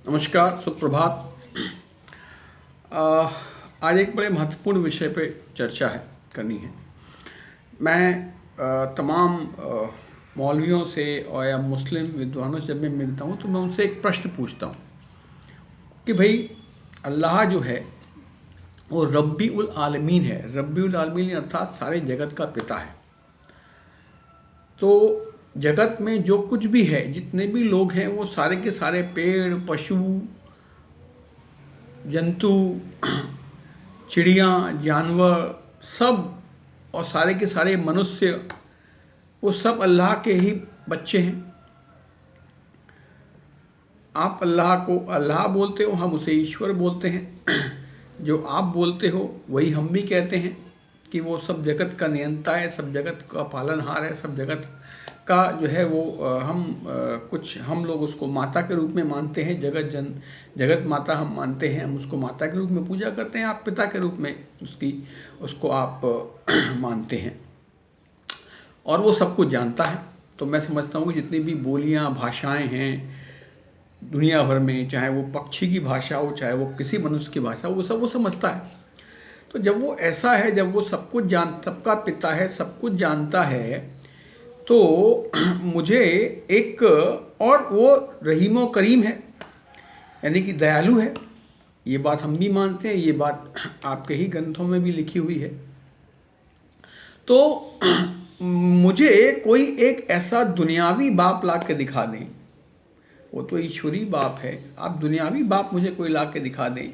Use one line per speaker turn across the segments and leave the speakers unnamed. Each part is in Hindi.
नमस्कार, सुप्रभात। आज एक बड़े महत्वपूर्ण विषय पे चर्चा करनी है। मैं तमाम मौलवियों से और या मुस्लिम विद्वानों से जब मैं मिलता हूँ तो मैं उनसे एक प्रश्न पूछता हूँ कि भाई अल्लाह जो है वो रब्बी उल आलमीन है। रब्बी उल आलमीन अर्थात सारे जगत का पिता है। तो जगत में जो कुछ भी है, जितने भी लोग हैं, वो सारे के सारे पेड़, पशु, जंतु, चिड़िया, जानवर, सब और सारे के सारे मनुष्य, वो सब अल्लाह के ही बच्चे हैं। आप अल्लाह को अल्लाह बोलते हो, हम उसे ईश्वर बोलते हैं। जो आप बोलते हो वही हम भी कहते हैं कि वो सब जगत का नियंता है, सब जगत का पालनहार है, सब जगत का जो है वो कुछ हम लोग उसको माता के रूप में मानते हैं। जगत माता हम मानते हैं, हम उसको माता के रूप में पूजा करते हैं। आप पिता के रूप में उसको आप मानते हैं और वो सब कुछ जानता है। तो मैं समझता हूँ कि जितनी भी बोलियाँ, भाषाएं हैं दुनिया भर में, चाहे वो पक्षी की भाषा हो, चाहे वो किसी मनुष्य की भाषा हो, वो सब वो समझता है। तो जब वो ऐसा है, जब वो सब कुछ सबका पिता है, सब कुछ जानता है, तो मुझे एक, और वो रहीम व करीम है, यानी कि दयालु है। ये बात हम भी मानते हैं, ये बात आपके ही ग्रंथों में भी लिखी हुई है। तो मुझे कोई एक ऐसा दुनियावी बाप ला के दिखा दें, वो तो ईश्वरी बाप है। आप दुनियावी बाप मुझे कोई ला के दिखा दें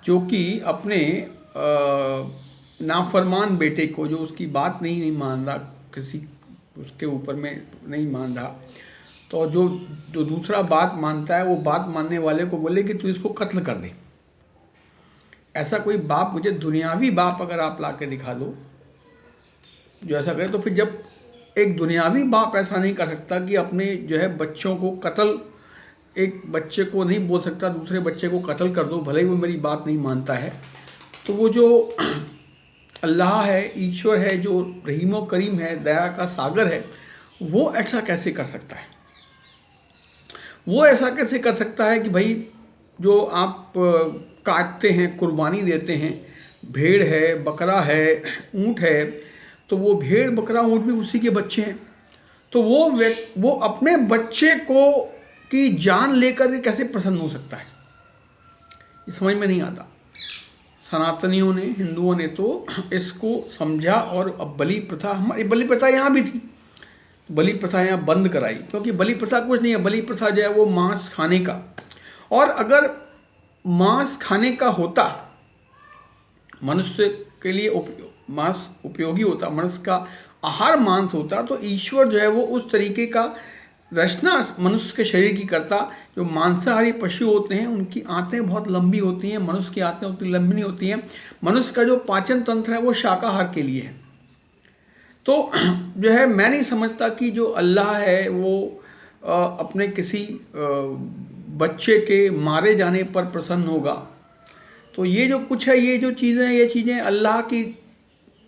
जो कि अपने नाफरमान बेटे को, जो उसकी बात नहीं मान रहा, किसी उसके ऊपर में नहीं मान रहा, तो जो जो दूसरा बात मानता है वो बात मानने वाले को बोले कि तू इसको कत्ल कर दे। ऐसा कोई बाप मुझे, दुनियावी बाप अगर आप ला के दिखा दो जो ऐसा करे, तो फिर जब एक दुनियावी बाप ऐसा नहीं कर सकता कि अपने जो है बच्चों को कत्ल, एक बच्चे को नहीं बोल सकता दूसरे बच्चे को कत्ल कर दो भले ही वो मेरी बात नहीं मानता है, तो वो जो अल्लाह है, ईश्वर है, जो रहीम व करीम है, दया का सागर है, वो ऐसा कैसे कर सकता है? वो ऐसा कैसे कर सकता है कि भाई जो आप काटते हैं, कुर्बानी देते हैं, भेड़ है, बकरा है, ऊँट है, तो वो भेड़, बकरा, ऊँट भी उसी के बच्चे हैं। तो वो अपने बच्चे को की जान लेकर के कैसे प्रसन्न हो सकता है? ये समझ में नहीं आता। सनातनियों ने, हिंदुओं ने तो इसको समझा और अब बलि प्रथा, हमारी बलि प्रथा यहाँ भी थी, बलि प्रथा यहाँ बंद कराई, क्योंकि बलि प्रथा कुछ नहीं है। बलि प्रथा जो है वो मांस खाने का, और अगर मांस खाने का होता, मनुष्य के लिए मांस उपयोगी होता, मनुष्य का आहार मांस होता, तो ईश्वर जो है वो उस तरीके का रचना मनुष्य के शरीर की करता। जो मांसाहारी पशु होते हैं उनकी आंतें बहुत लंबी होती हैं, मनुष्य की आंतें उतनी लंबी नहीं होती हैं। मनुष्य का जो पाचन तंत्र है वो शाकाहार के लिए है। तो जो है, मैं नहीं समझता कि जो अल्लाह है वो अपने किसी बच्चे के मारे जाने पर प्रसन्न होगा। तो ये जो कुछ है, ये जो चीज़ें, ये चीज़ें अल्लाह की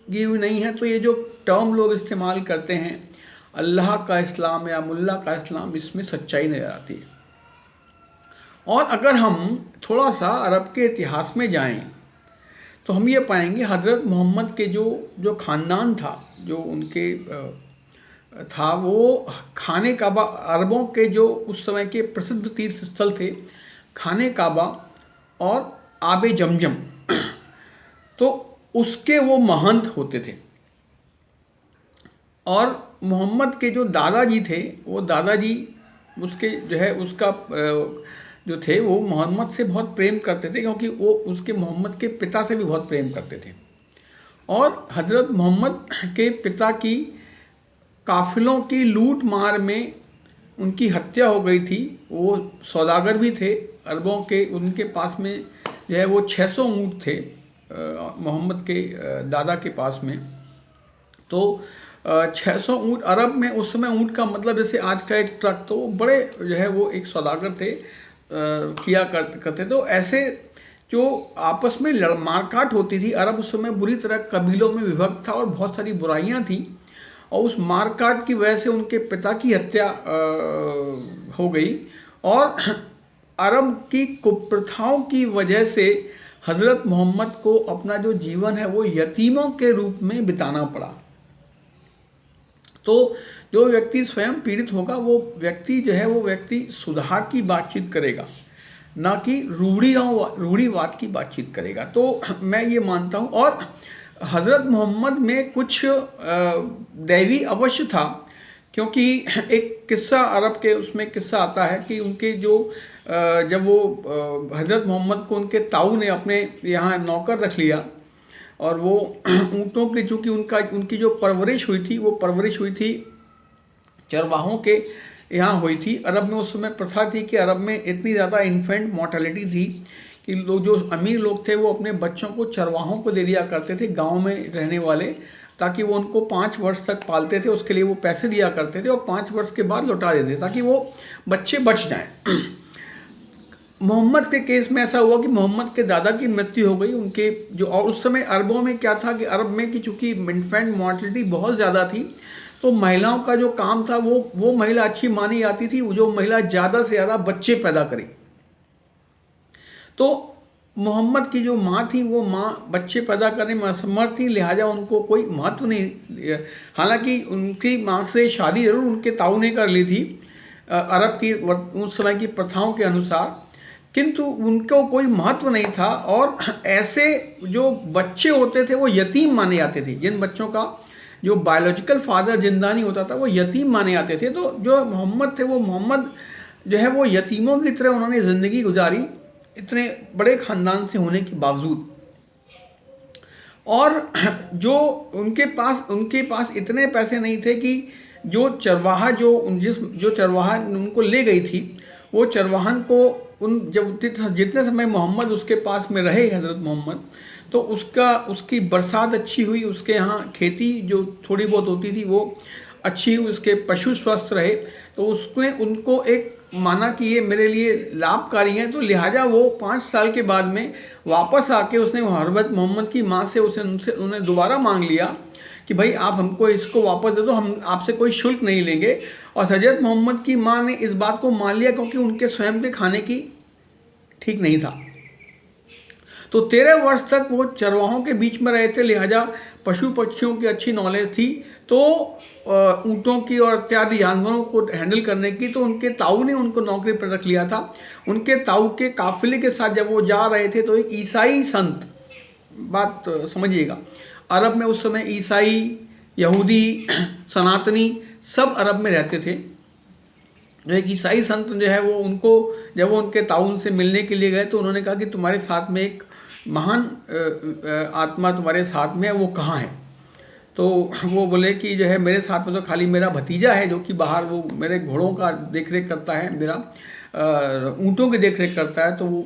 दी हुई नहीं है। तो ये जो टर्म लोग इस्तेमाल करते हैं, अल्लाह का इस्लाम या मुल्ला का इस्लाम, इसमें सच्चाई नजर आती है। और अगर हम थोड़ा सा अरब के इतिहास में जाएं तो हम ये पाएंगे हज़रत मोहम्मद के जो ख़ानदान था, जो उनके था, वो खाने काबा, अरबों के जो उस समय के प्रसिद्ध तीर्थ स्थल थे, खाने काबा और आबे जमजम, तो उसके वो महंत होते थे। और मोहम्मद के जो दादाजी थे, वो दादाजी उसके जो है उसका जो थे वो मोहम्मद से बहुत प्रेम करते थे, क्योंकि वो उसके मोहम्मद के पिता से भी बहुत प्रेम करते थे। और हज़रत मोहम्मद के पिता की काफिलों की लूट मार में उनकी हत्या हो गई थी। वो सौदागर भी थे अरबों के, उनके पास में जो है वो 600 ऊँट थे मोहम्मद के दादा के पास में। तो 600 ऊँट, अरब में उस समय ऊँट का मतलब जैसे आज का एक ट्रक, तो बड़े जो है वो एक सौदागर थे, किया करते। तो ऐसे जो आपस में मारकाट होती थी, अरब उस समय बुरी तरह कबीलों में विभक्त था और बहुत सारी बुराइयां थी, और उस मारकाट की वजह से उनके पिता की हत्या हो गई। और अरब की कुप्रथाओं की वजह से हज़रत मोहम्मद को अपना जो जीवन है वो यतीमों के रूप में बिताना पड़ा। तो जो व्यक्ति स्वयं पीड़ित होगा वो व्यक्ति जो है वो व्यक्ति सुधार की बातचीत करेगा, ना कि रूढ़िवाद की बातचीत करेगा। तो मैं ये मानता हूँ, और हज़रत मोहम्मद में कुछ दैवी अवश्य था, क्योंकि एक किस्सा अरब के उसमें किस्सा आता है कि उनके जो जब वो हज़रत मोहम्मद को उनके ताऊ ने अपने यहाँ नौकर रख लिया, और वो ऊँटों की चूँकि उनकी जो परवरिश हुई थी वो परवरिश हुई थी चरवाहों के यहाँ हुई थी। अरब में उस समय प्रथा थी कि अरब में इतनी ज़्यादा इन्फेंट मोर्टेलिटी थी कि लोग, जो अमीर लोग थे, वो अपने बच्चों को चरवाहों को दे दिया करते थे, गांव में रहने वाले, ताकि वो उनको 5 वर्ष तक पालते थे। उसके लिए वो पैसे दिया करते थे और 5 वर्ष के बाद लौटा देते ताकि वो बच्चे बच जाएं। मोहम्मद के केस में ऐसा हुआ कि मोहम्मद के दादा की मृत्यु हो गई उनके जो, और उस समय अरबों में क्या था कि अरब में कि चूँकि इन्फेंट मोर्टेलिटी बहुत ज़्यादा थी, तो महिलाओं का जो काम था वो महिला अच्छी मानी जाती थी, जो महिला ज़्यादा से ज़्यादा बच्चे पैदा करे। तो मोहम्मद की जो माँ थी वो माँ बच्चे पैदा करने में असमर्थ थी, लिहाजा उनको कोई महत्व नहीं। हालांकि उनकी माँ से शादी जरूर उनके ताऊ ने कर ली थी अरब की उस समय की प्रथाओं के अनुसार, किंतु उनको कोई महत्व नहीं था। और ऐसे जो बच्चे होते थे वो यतीम माने जाते थे, जिन बच्चों का जो बायोलॉजिकल फादर जिंदा नहीं होता था वो यतीम माने जाते थे। तो जो मोहम्मद थे वो मोहम्मद जो है वो यतीमों की तरह उन्होंने ज़िंदगी गुजारी, इतने बड़े ख़ानदान से होने के बावजूद। और जो उनके पास इतने पैसे नहीं थे कि जो चरवाहा जो चरवाहा उनको ले गई थी, वो चरवाहन को जितने समय मोहम्मद उसके पास में रहे, हज़रत मोहम्मद, तो उसकी बरसात अच्छी हुई, उसके यहाँ खेती जो थोड़ी बहुत होती थी वो अच्छी हुई, उसके पशु स्वस्थ रहे, तो उसने उनको एक माना कि ये मेरे लिए लाभकारी हैं। तो लिहाजा वो 5 साल के बाद में वापस आके उसने हज़रत मोहम्मद की माँ से उन्हें दोबारा मांग लिया कि भाई आप हमको इसको वापस दे दो, हम आपसे कोई शुल्क नहीं लेंगे। और हज़रत मोहम्मद की माँ ने इस बात को मान लिया, क्योंकि उनके स्वयं के खाने की ठीक नहीं था। तो 13 वर्ष तक वो चरवाहों के बीच में रहे थे, लिहाजा पशु पक्षियों की अच्छी नॉलेज थी। तो ऊँटों की और इत्यादि जानवरों को हैंडल करने की, तो उनके ताऊ ने उनको नौकरी पर रख लिया था। उनके ताऊ के काफिले के साथ जब वो जा रहे थे तो एक ईसाई संत, बात समझिएगा, अरब में उस समय ईसाई, यहूदी, सनातनी सब अरब में रहते थे। जो एक ईसाई संत जो है वो उनको, जब वो उनके ताऊ से मिलने के लिए गए तो उन्होंने कहा कि तुम्हारे साथ में एक महान आत्मा तुम्हारे साथ में है, वो कहाँ है? तो वो बोले कि जो है मेरे साथ में तो खाली मेरा भतीजा है, जो कि बाहर वो मेरे घोड़ों का देख रेख करता है, मेरा ऊँटों की देख रेख करता है। तो वो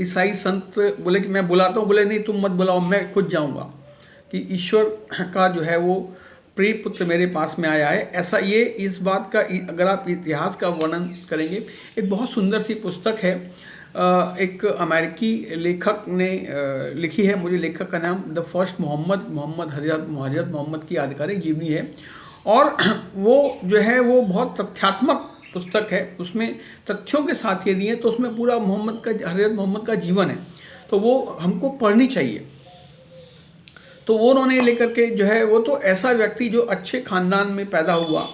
ईसाई संत बोले कि मैं बुलाता हूँ। बोले नहीं, तुम मत बुलाओ, मैं खुद जाऊँगा, कि ईश्वर का जो है वो प्रिय पुत्र मेरे पास में आया है। ऐसा ये इस बात का, अगर आप इतिहास का वर्णन करेंगे, एक बहुत सुंदर सी पुस्तक है, एक अमेरिकी लेखक ने लिखी है, मुझे लेखक का नाम द फर्स्ट मोहम्मद हज़रत मोहम्मद की आधिकारिक जीवनी है। और वो जो है वो बहुत तथ्यात्मक पुस्तक है, उसमें तथ्यों के साथ ये दिए, तो उसमें पूरा हज़रत मोहम्मद का जीवन है, तो वो हमको पढ़नी चाहिए। तो वो उन्होंने लेकर के जो है, वो तो ऐसा व्यक्ति जो अच्छे खानदान में पैदा हुआ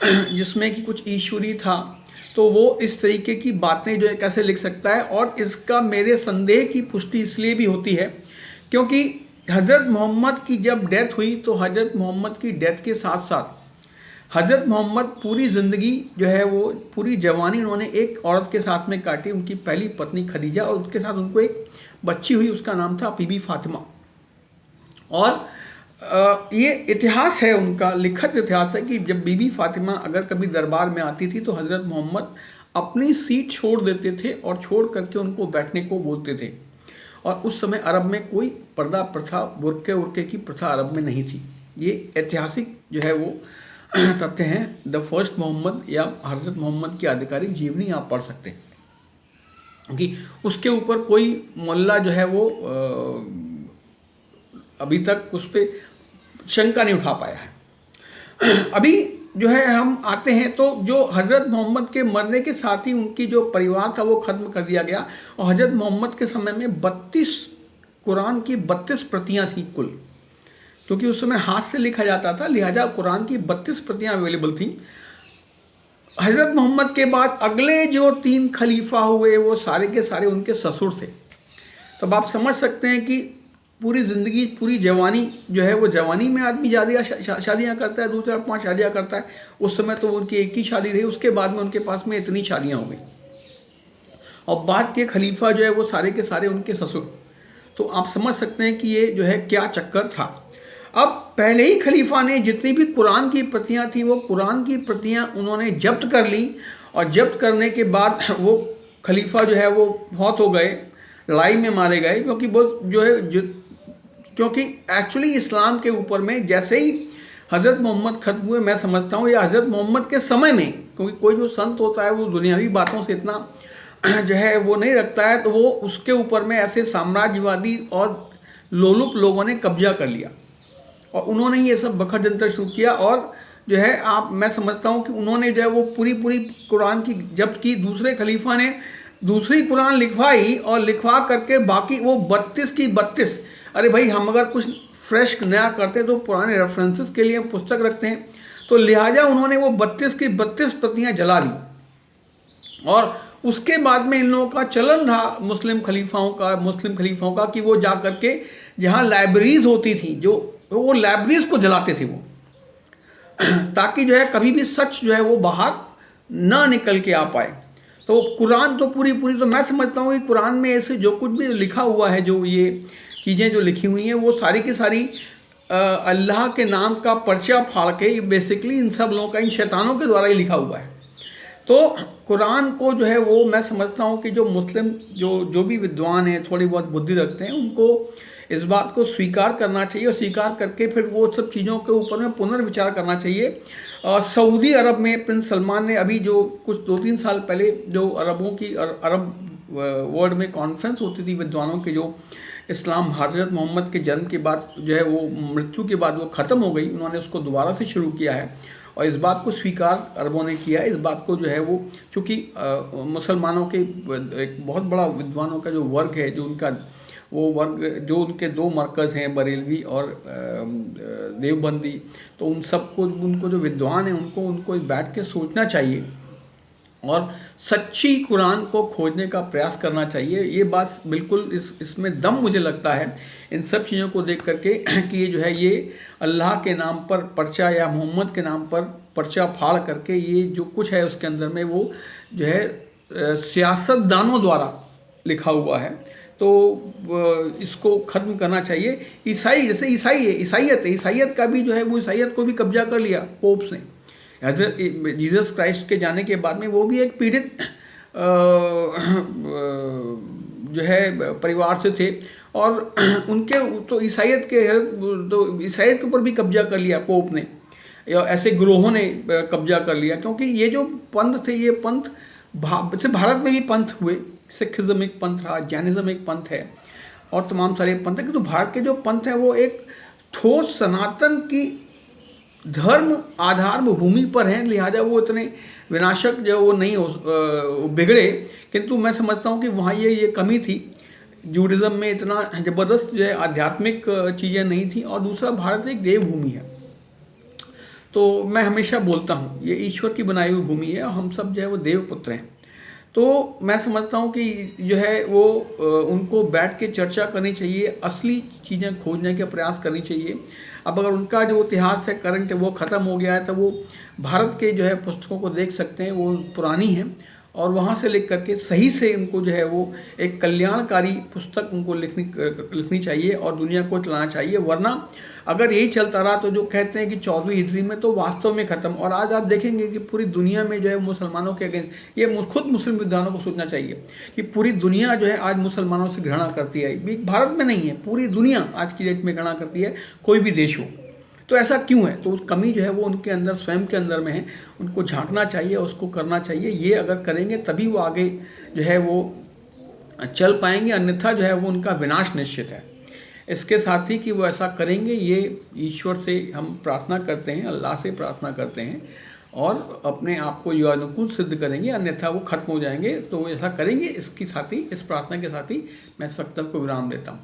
जिसमें कि कुछ ईश्वरी था, तो वो इस तरीके की बातें जो है कैसे लिख सकता है। और इसका मेरे संदेह की पुष्टि इसलिए भी होती है क्योंकि हज़रत मोहम्मद की जब डेथ हुई, तो हज़रत मोहम्मद की डेथ के साथ साथ हज़रत मोहम्मद पूरी ज़िंदगी जो है वो पूरी जवानी उन्होंने एक औरत के साथ में काटी, उनकी पहली पत्नी खदीजा, और उसके साथ उनको एक बच्ची हुई, उसका नाम था बीबी फातिमा। और ये इतिहास है, उनका लिखित इतिहास है कि जब बीबी फातिमा अगर कभी दरबार में आती थी तो हज़रत मोहम्मद अपनी सीट छोड़ देते थे और छोड़ करके उनको बैठने को बोलते थे। और उस समय अरब में कोई पर्दा प्रथा, बुर्के उर्के की प्रथा अरब में नहीं थी। ये ऐतिहासिक जो है वो तथ्य हैं। द फर्स्ट मोहम्मद या हज़रत मोहम्मद की आधिकारिक जीवनी आप पढ़ सकते हैं, क्योंकि उसके ऊपर कोई मोल्ला जो है वो अभी तक उस पर शंका नहीं उठा पाया है। अभी जो है हम आते हैं तो जो हज़रत मोहम्मद के मरने के साथ ही उनकी जो परिवार था वो ख़त्म कर दिया गया, और हज़रत मोहम्मद के समय में 32 कुरान की 32 प्रतियाँ थी कुल, क्योंकि उस समय हाथ से लिखा जाता था, लिहाजा कुरान की 32 प्रतियाँ अवेलेबल थी। हज़रत मोहम्मद के बाद अगले जो 3 खलीफा हुए वो सारे के सारे उनके ससुर थे। तब आप समझ सकते हैं कि पूरी ज़िंदगी, पूरी जवानी जो है वो जवानी में आदमी शादियाँ करता है, 2-4-5 शादियाँ करता है। उस समय तो उनकी एक ही शादी रही, उसके बाद में उनके पास में इतनी शादियाँ हो गई, और बाद के खलीफा जो है वो सारे के सारे उनके ससुर। तो आप समझ सकते हैं कि ये जो है क्या चक्कर था। अब पहले ही खलीफा ने जितनी भी कुरान की प्रतियां थी वो कुरान की प्रतियां उन्होंने जब्त कर ली, और जब्त करने के बाद वो खलीफा जो है वो फौत हो गए, लड़ाई में मारे गए, क्योंकि वो जो है क्योंकि एक्चुअली इस्लाम के ऊपर में जैसे ही हज़रत मोहम्मद ख़त्म हुए, मैं समझता हूँ या हज़रत मोहम्मद के समय में, क्योंकि कोई जो संत होता है वो दुनियावी बातों से इतना जो है वो नहीं रखता है, तो वो उसके ऊपर में ऐसे साम्राज्यवादी और लोलुप लोगों ने कब्जा कर लिया, और उन्होंने ये सब बखर जंतर शुरू किया। और जो है मैं समझता हूँ कि उन्होंने जो है वो पूरी कुरान की जब्त की। दूसरे खलीफा ने दूसरी कुरान लिखवाई, और लिखवा करके बाकी वो 32 की 32, अरे भाई हम अगर कुछ फ्रेश नया करते तो पुराने रेफरेंसेस के लिए हम पुस्तक रखते हैं, तो लिहाजा उन्होंने वो 32 की 32 प्रतियाँ जला दी। और उसके बाद में इन लोगों का चलन रहा मुस्लिम खलीफाओं का कि वो जा करके जहाँ लाइब्रेरीज होती थी, जो वो लाइब्रेरीज को जलाते थे वो, ताकि जो है कभी भी सच जो है वो बाहर ना निकल के आ पाए। तो कुरान तो पूरी तो मैं समझता हूँ कि कुरान में ऐसे जो कुछ भी लिखा हुआ है, जो ये चीज़ें जो लिखी हुई हैं, वो सारी की सारी अल्लाह के नाम का पर्चा फाड़ के बेसिकली इन सब लोगों का, इन शैतानों के द्वारा ही लिखा हुआ है। तो कुरान को जो है वो मैं समझता हूँ कि जो मुस्लिम जो भी विद्वान हैं, थोड़ी बहुत बुद्धि रखते हैं, उनको इस बात को स्वीकार करना चाहिए, और स्वीकार करके फिर वो सब चीज़ों के ऊपर में पुनर्विचार करना चाहिए। सऊदी अरब में प्रिंस सलमान ने अभी जो कुछ 2-3 साल पहले जो अरब वर्ल्ड में कॉन्फ्रेंस होती थी विद्वानों के, जो इस्लाम हज़रत मोहम्मद के जन्म के बाद जो है वो मृत्यु के बाद वो ख़त्म हो गई, उन्होंने उसको दोबारा से शुरू किया है, और इस बात को स्वीकार अरबों ने किया है। इस बात को जो है वो, चूँकि मुसलमानों के एक बहुत बड़ा विद्वानों का जो वर्ग है, जो उनका वो वर्ग, जो उनके 2 मरकज़ हैं, बरेलवी और देवबंदी, तो उन सबको, उनको जो विद्वान हैं उनको बैठ के सोचना चाहिए और सच्ची कुरान को खोजने का प्रयास करना चाहिए। ये बात बिल्कुल इसमें दम मुझे लगता है इन सब चीज़ों को देख करके कि ये जो है ये अल्लाह के नाम पर पर्चा या मोहम्मद के नाम पर पर्चा फाड़ करके ये जो कुछ है उसके अंदर में वो जो है सियासतदानों द्वारा लिखा हुआ है, तो इसको ख़त्म करना चाहिए। ईसाई, जैसे ईसाई है, ईसाइयत का भी जो है वो ईसाइयत को भी कब्जा कर लिया पोप्स ने। जीसस क्राइस्ट के जाने के बाद में वो भी एक पीड़ित जो है परिवार से थे, और उनके तो ईसाइयत के ऊपर भी कब्जा कर लिया पोप ने, या ऐसे ग्रोहों ने कब्जा कर लिया, क्योंकि ये जो पंथ थे, ये पंथ जैसे भारत में भी पंथ हुए, सिखिज्म एक पंथ रहा, जैनिज्म एक पंथ है, और तमाम सारे पंथ है, कि तो भारत के जो पंथ है वो एक ठोस सनातन की धर्म आधार भूमि पर हैं, लिहाजा वो इतने विनाशक जो वो नहीं बिगड़े। किंतु मैं समझता हूँ कि वहाँ ये कमी थी, जूडिज्म में इतना ज़बरदस्त जो है आध्यात्मिक चीज़ें नहीं थी, और दूसरा भारत एक देवभूमि है। तो मैं हमेशा बोलता हूँ ये ईश्वर की बनाई हुई भूमि है, और हम सब जो है वो देवपुत्र हैं। तो मैं समझता हूँ कि जो है वो उनको बैठ के चर्चा करनी चाहिए, असली चीज़ें खोजने के प्रयास करनी चाहिए। अब अगर उनका जो इतिहास है करंट है वो ख़त्म हो गया है, तो वो भारत के जो है पुस्तकों को देख सकते हैं, वो पुरानी हैं, और वहाँ से लिख करके सही से उनको जो है वो एक कल्याणकारी पुस्तक उनको लिखनी चाहिए और दुनिया को चलाना चाहिए। वरना अगर यही चलता रहा तो जो कहते हैं कि 14वीं हिजरी में तो वास्तव में ख़त्म। और आज आप देखेंगे कि पूरी दुनिया में जो है मुसलमानों के अगेंस्ट, ये खुद मुस्लिम विद्वानों को सोचना चाहिए कि पूरी दुनिया जो है आज मुसलमानों से घृणा करती है। भारत में नहीं है, पूरी दुनिया आज की डेट में घृणा करती है, कोई भी देश हो। तो ऐसा क्यों है? तो उस कमी जो है वो उनके अंदर, स्वयं के अंदर में है, उनको झांकना चाहिए, उसको करना चाहिए। ये अगर करेंगे तभी वो आगे जो है वो चल पाएंगे, अन्यथा जो है वो उनका विनाश निश्चित है। इसके साथ ही कि वो ऐसा करेंगे, ये ईश्वर से हम प्रार्थना करते हैं, अल्लाह से प्रार्थना करते हैं और अपने आप को योगानुकूल सिद्ध करेंगे, अन्यथा वो खत्म हो जाएंगे। तो वो ऐसा करेंगे, इसके साथ ही, इस प्रार्थना के साथ ही मैं इस वक्तव्य को विराम देता हूँ।